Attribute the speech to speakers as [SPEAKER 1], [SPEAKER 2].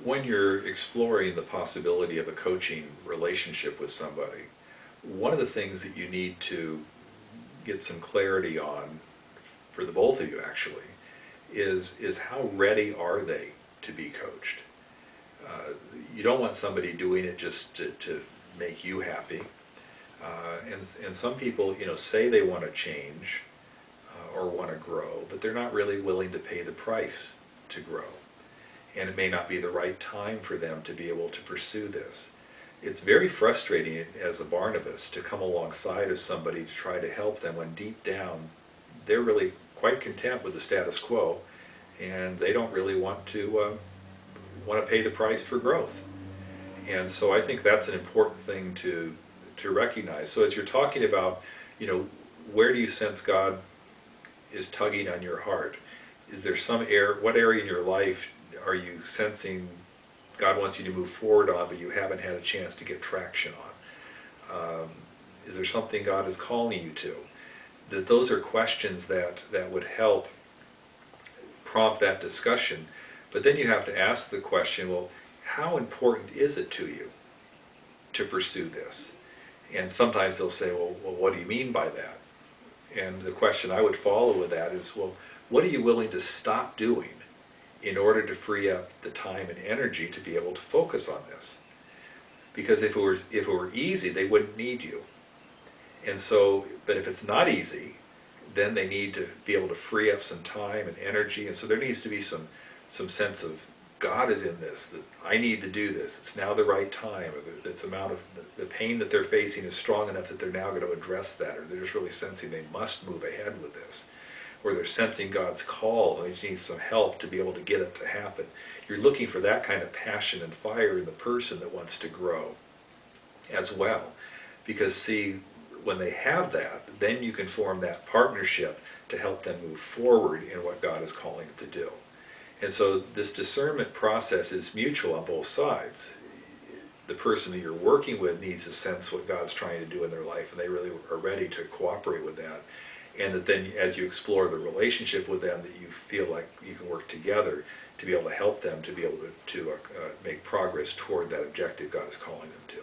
[SPEAKER 1] when you're exploring the possibility of a coaching relationship with somebody, one of the things that you need to get some clarity on, for the both of you actually, is how ready are they to be coached. You don't want somebody doing it just to make you happy. And some people, say they want to change or want to grow, but they're not really willing to pay the price to grow. And it may not be the right time for them to be able to pursue this. It's very frustrating as a Barnabas to come alongside of somebody to try to help them when deep down they're really quite content with the status quo, and they don't really want to pay the price for growth. And so I think that's an important thing to recognize. So as you're talking about, where do you sense God is tugging on your heart? Is there what area in your life are you sensing God wants you to move forward on, but you haven't had a chance to get traction on? Is there something God is calling you to? Those are questions that would help prompt that discussion. But then you have to ask the question, well, how important is it to you to pursue this? And sometimes they'll say, well, what do you mean by that? And the question I would follow with that is, well, what are you willing to stop doing in order to free up the time and energy to be able to focus on this? Because if it were easy, they wouldn't need you. And so, but if it's not easy, then they need to be able to free up some time and energy. And so there needs to be some sense of God is in this, that I need to do this. It's now the right time. Or it's amount of the pain that they're facing is strong enough that they're now going to address that, or they're just really sensing they must move ahead with this. Or they're sensing God's call and they just need some help to be able to get it to happen. You're looking for that kind of passion and fire in the person that wants to grow as well. Because see, when they have that, then you can form that partnership to help them move forward in what God is calling them to do. And so this discernment process is mutual on both sides. The person that you're working with needs to sense what God's trying to do in their life, and they really are ready to cooperate with that. And that then as you explore the relationship with them, that you feel like you can work together to be able to help them to be able to make progress toward that objective God is calling them to.